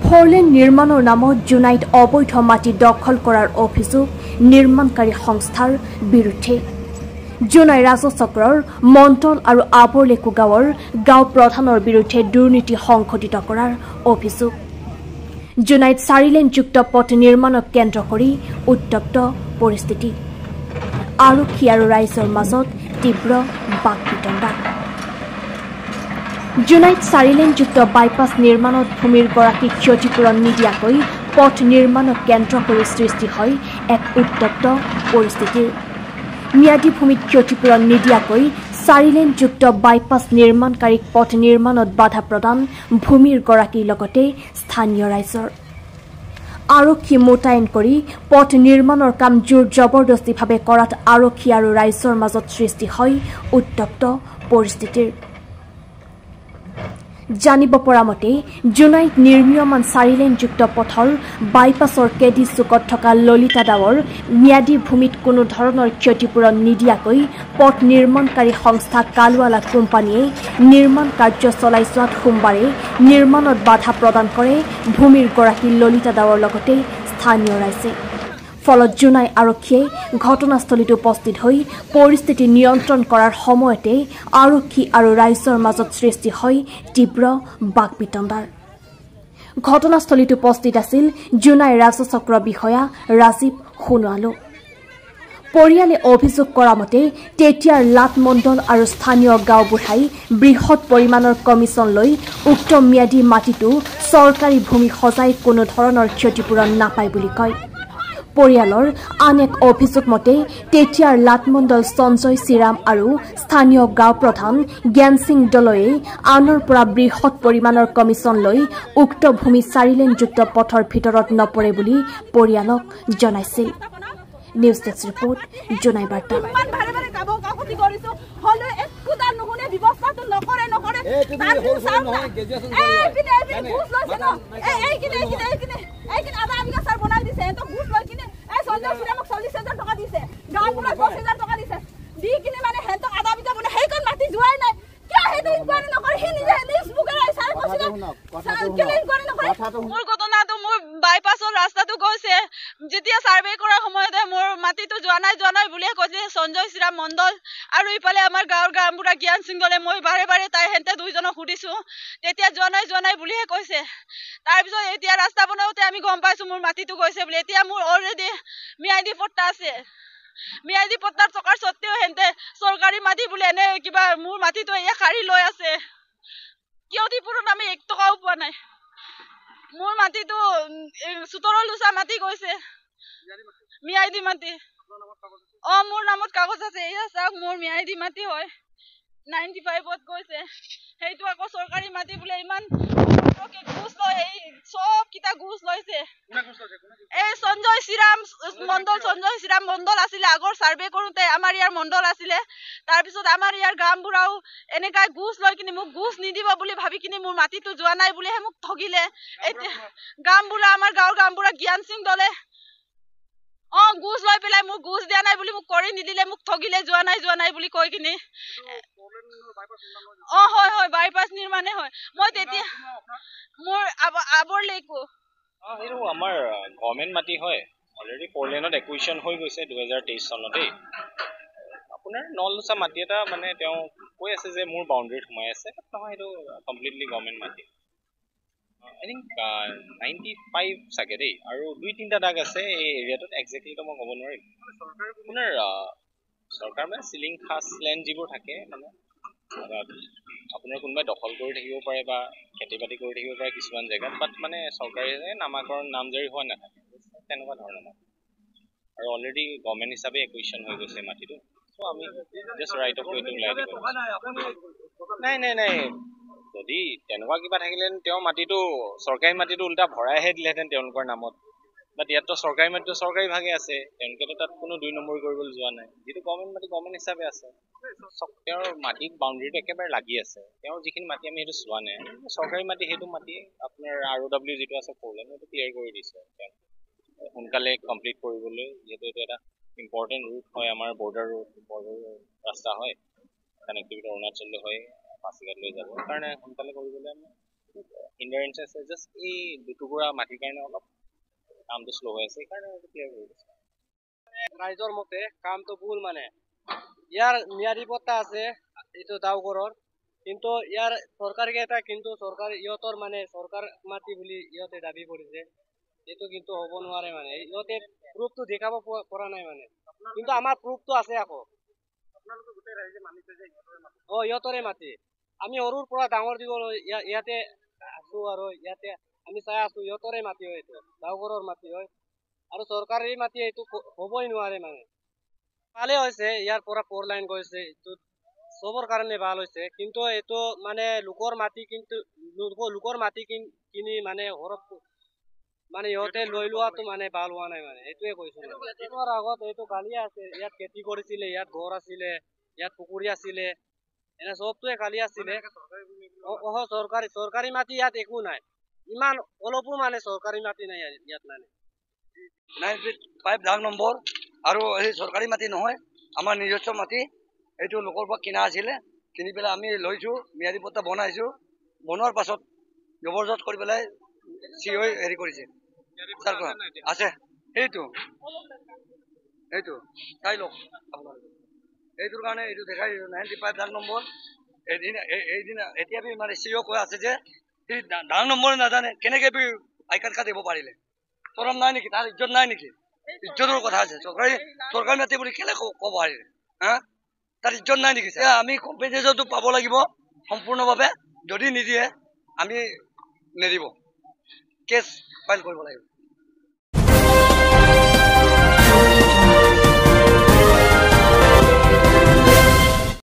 ফৰলেন নিৰ্মাণৰ নামত জোনাইত অবৈধ মাটি দখল কৰাৰ অভিযোগ নিৰ্মাণকাৰী সংস্থাৰ বিৰুদ্ধে। জোনাই ৰাজচক্ৰৰ মণ্ডল আৰু আবৰলেকু গাঁৱৰ গাঁও প্ৰধানৰ বিৰুদ্ধে দুৰ্নীতি সংঘটিত কৰাৰ অভিযোগ। জোনাইত 4 লেনযুক্ত পথ নিৰ্মাণক কেন্দ্ৰ কৰি উত্তপ্ত পৰিস্থিতি। আৰক্ষী আৰু ৰাইজৰ মাজত তীব্ৰ বাকবিতণ্ডা। জোনাইত 4 লেনযুক্ত বাইপাছ নিৰ্মাণত ভূমিৰ গৰাকীক ক্ষতিপূৰণ নিদিয়াকৈ পথ নিৰ্মাণক কেন্দ্ৰ কৰি সৃষ্টি হয় এক উত্তপ্ত পৰিস্থিতিৰ। ম্যাদী ভূমিত ক্ষতিপূৰণ নিদিয়াকৈ 4 লেনযুক্ত বাইপাছ নিৰ্মাণকাৰীক পথ নিৰ্মাণত বাধা প্ৰদান ভূমিৰ গৰাকীৰ লগতে স্থানীয় ৰাইজৰ। আৰক্ষী মোতায়েন কৰি পথ নিৰ্মাণৰ কাম জোৰ জবৰদস্তিভাৱে কৰাত আৰক্ষী আৰু ৰাইজৰ মাজত সৃষ্টি হয় উত্তপ্ত পৰিস্থিতিৰ। জানিব পৰা মতে জোনাইত নিৰ্মীয়মান 4 লেনযুক্ত পথৰ বাইপাছৰ কেডি চুকত থকা ললিতা দাৱৰ ম্যাদী ভূমিত কোনো ধৰণৰ ক্ষতিপূৰণ নিদিয়াকৈ পথ নিৰ্মাণকাৰী সংস্থা কালৱালা কোম্পানীয়ে নিৰ্মাণ কাৰ্য চলাই যোৱাত সোমবাৰে নিৰ্মাণত বাধা প্ৰদান কৰে ভূমিৰ গৰাকী ললিতা দাৱৰ লগতে স্থানীয় ৰাইজে। ফলত জোনাই আৰক্ষীয়ে ঘটনাস্থলীত উপস্থিত হৈ পৰিস্থিতি নিয়ন্ত্ৰণ কৰাৰ সময়তে আৰক্ষী আৰু ৰাইজৰ মাজত সৃষ্টি হয় তীব্ৰ বাকবিতণ্ডাৰ। ঘটনাস্থলীত উপস্থিত আছিল জোনাই ৰাজচক্ৰ বিষয়া ৰাজীৱ সোণোৱালো। পৰিয়ালে অভিযোগ কৰা মতে তেতিয়াৰ লাট মণ্ডল আৰু স্থানীয় গাঁওবুঢ়াই বৃহৎ পৰিমাণৰ কমিছন লৈ উক্ত ম্যাদী মাটিটো চৰকাৰী ভূমি সজাই কোনো ধৰণৰ ক্ষতিপূৰণ নাপায় বুলি কয়। পৰিয়ালৰ আন এক অভিযোগ মতে তেতিয়াৰ লাটমণ্ডল সঞ্জয় শ্ৰীৰাম আৰু স্থানীয় গাঁও প্ৰধান জ্ঞান সিং দলৈয়ে আনৰ পৰা বৃহৎ পৰিমাণৰ কমিছন লৈ উক্ত ভূমি 4 লেনযুক্ত পথৰ ভিতৰত নপৰে বুলি পৰিয়ালক জনাইছিল। নিউজ ডেস্ক ৰিপৰ্ট জোনাই বাৰ্তা। মোৰ ঘটনাটো মোৰ বাইপাছৰ ৰাস্তাটো গৈছে যেতিয়া সাৰ্ভে কৰাৰ সময়তে মোৰ মাটিটো যোৱা নাই বুলিয়ে কৈছে সঞ্জয় শ্ৰীৰাম মণ্ডল আৰু ইফালে আমাৰ গাঁৱৰ গাঁওবুঢ়া জ্ঞান সিং দলে। মই বাৰে তাই হেঁতে দুইজনক সুধিছো তেতিয়া যোৱা নাই বুলিহে কৈছে। তাৰপিছত এতিয়া ৰাস্তা বনাওঁতে আমি গম পাইছো মোৰ মাটিটো গৈছে বুলি। এতিয়া মোৰ অলৰেডি ম্যাদী পট্টা আছে। ম্যাদী পট্টাৰ থকাৰ স্বত্তেও হেঁতে চৰকাৰী মাটি বুলি এনে কিবা মোৰ মাটিটো এয়া সাৰি লৈ আছে। ক্ষতিপূৰণ আমি 1 টকাও পোৱা নাই। মোৰ মাটিটো 17 লুচা মাটি গৈছে ম্যাদী মাটি। মোৰ নামত কাগজ আছে। এয়া চাওক মোৰ ম্যাদী মাটি হয় 95ত গৈছে। সেইটো আকৌ চৰকাৰী মাটি বোলে ইমান ঘুষ লয়। এই সব কিটা ঘুষ লৈছে। এই সঞ্জয় শ্ৰীৰাম মণ্ডল আছিলে আগৰ সাৰ্ভে কৰোতে আমাৰ ইয়াৰ মণ্ডল আছিলে। তাৰপিছত আমাৰ ইয়াৰ গাঁওবুঢ়াও এনেকাই ঘুষ লৈ কিনে মোক ঘুষ নিদিব বুলি ভাবি কিনে মোৰ মাটিটো যোৱা নাই বুলিহে মোক ঠগিলে। এতিয়া গাঁওবুঢ়া আমাৰ গাঁৱৰ গাঁওবুঢ়া জ্ঞান সিং দলে ঘুষ লৈ পেলাই মোক ঘুষ দিয়া নাই বুলি মোক কৰি নিদিলে, মোক ঠগিলে যোৱা নাই বুলি কৈ কিনে। হয় বাইপাছ নিৰ্মাণে হয়। মই তেতিয়া মোৰ আবৰলেকু এইটো আমাৰ গভৰ্ণমেণ্ট মাটি হয়। অলৰেডি 4 লেনত একুইশ্যন হৈ গৈছে 2023 চনতেই। আপোনাৰ 9 লুচা মাটি এটা মানে তেওঁ কৈ আছে যে মোৰ বাউণ্ডেৰীত সোমাই আছে। নহয়, সেইটো কমপ্লিটলি গভৰ্ণমেণ্ট মাটি। আই থিংক 95 চাগে দেই। আৰু 2-3টা দাগ আছে এই এৰিয়াটোত। একজেক্টলিটো মই ক'ব নোৱাৰিম। আপোনাৰ চৰকাৰ মানে চিলিং খাছ লেণ্ড যিবোৰ থাকে মানে আপোনাৰ কোনোবাই দখল কৰি থাকিব পাৰে বা খেতি বাতি কৰি থাকিব পাৰে কিছুমান জেগাত। বাট মানে চৰকাৰী নামাকৰণ নামজাৰি হোৱা নাথাকে তেনেকুৱা ধৰণৰ মাটি। আৰু অলৰেডি গভৰ্ণমেণ্ট হিচাপে একুইশ্যন হৈ গৈছে মাটিটো। চ' আমি জাষ্ট ৰাইট অফ ৱেটো ওলাই দিব। নাই যদি তেনেকুৱা কিবা থাকিলেহেঁতেন তেওঁৰ মাটিটো চৰকাৰী মাটিটো উল্টা ভৰাইহে দিলেহেঁতেন তেওঁলোকৰ নামত। বাট ইয়াততো চৰকাৰী মাটিটো চৰকাৰী ভাগে আছে। তেওঁলোকেতো তাত কোনো 2 নম্বৰী কৰিবলৈ যোৱা নাই। যিটো গভৰ্ণমেণ্ট মাটি গভৰ্ণমেণ্ট হিচাপে আছে। তেওঁৰ মাটিত বাউণ্ডেৰীটো একেবাৰে লাগি আছে। তেওঁৰ যিখিনি মাটি আমি সেইটো চোৱা নাই। চৰকাৰী মাটি সেইটো মাটি আপোনাৰ ROW যিটো আছে 4 লেন সেইটো ক্লিয়াৰ কৰি দিছে সোনকালে কমপ্লিট কৰিবলৈ। যিহেতু এইটো এটা ইম্পৰ্টেণ্ট ৰুট হয়, আমাৰ বৰ্ডাৰ ৰাস্তা হয়। কানেক্টিভিটি অৰুণাচললৈ হয় পাছিঘাটলৈ যাব কাৰণে সোনকালে কৰিবলৈ আমি হিণ্ডাৰেঞ্চ আছে, জাষ্ট এই দুটুকুৰা মাটিৰ কাৰণে অলপ কামটো শ্ল' হৈ আছে, সেইকাৰণে ক্লিয়াৰ হৈ গৈছে। ৰাইজৰ মতে কামটো ভুল মানে ইয়াৰ ম্যাদী পট্টা আছে এইটো ডাউকৰৰ, কিন্তু ইয়াৰ চৰকাৰী এটা কিন্তু চৰকাৰ ইহঁতৰ মানে চৰকাৰ মাটি বুলি ইহঁতে দাবী কৰিছে, এইটো কিন্তু হ'ব নোৱাৰে মানে ইহঁতে প্ৰুফটো দেখাব পৰা নাই মানে, কিন্তু আমাৰ প্ৰুফটো আছে আকৌ। ইহঁতৰে মাটি, আমি সৰুৰ পৰা ডাঙৰ দীঘল ইয়াতে আছো আৰু ইয়াতে আমি চাই আছো, ইহঁতৰে মাটি হয়, এইটো ডাউকৰৰ মাটি হয় আৰু চৰকাৰী মাটি এইটো হ'বই নোৱাৰে মানে। ভালে হৈছে ইয়াৰ পৰা 4 লাইন গৈছে, এইটো চবৰ কাৰণে ভাল হৈছে, কিন্তু এইটো মানে লোকৰ মাটি, কিন্তু লোকৰ মাটি কিনি মানে মানে ইহঁতে লৈ লোৱাটো মানে ভাল হোৱা নাই মানে, এইটোৱে কৈছো। তোমাৰ আগত এইটো খালিয়ে আছে, ইয়াত খেতি কৰিছিলে, ইয়াত ঘৰ আছিলে, ইয়াত পুখুৰী আছিলে, এনে চবটোৱে খালি আছিলে। চৰকাৰী মাটি ইয়াত একো নাই, ইমান অলপো মানে চৰকাৰী মাটি নাই ইয়াত মানে। 9 দাগ নম্বৰ আৰু এই চৰকাৰী মাটি নহয়, আমাৰ নিজস্ব মাটি, এইটো লোকৰ পৰা কিনা আছিলে, কিনি পেলাই আমি লৈছো, ম্যাদী পট্টা বনাইছো, বনোৱাৰ পাছত জবৰদস্ত কৰি পেলাই চিঅই হেৰি কৰিছে আছে, এইটো চাই লওক আপোনালোকে, এইটোৰ কাৰণে এইটো দেখাই 95 দাগ নম্বৰ। এইদিনা এতিয়া মানে চিঅ কৈ আছে যে সি দাগ নম্বৰ নাজানে, কেনেকে আই কাৰ্ড কাটিব পাৰিলে, চৰম নাই নেকি, তাৰ ইজ্জত নাই নেকি? ইজ্জতৰ কথা আছে, চৰকাৰী মাটি বুলি কেলে ক'ব পাৰিলে, তাৰ ইজ্জত নাই নেকি? আমি কম্পেনচেশ্যনটো পাব লাগিব সম্পূৰ্ণভাৱে, যদি নিদিয়ে আমি নেদিব, কেছ ফাইল কৰিব লাগিব।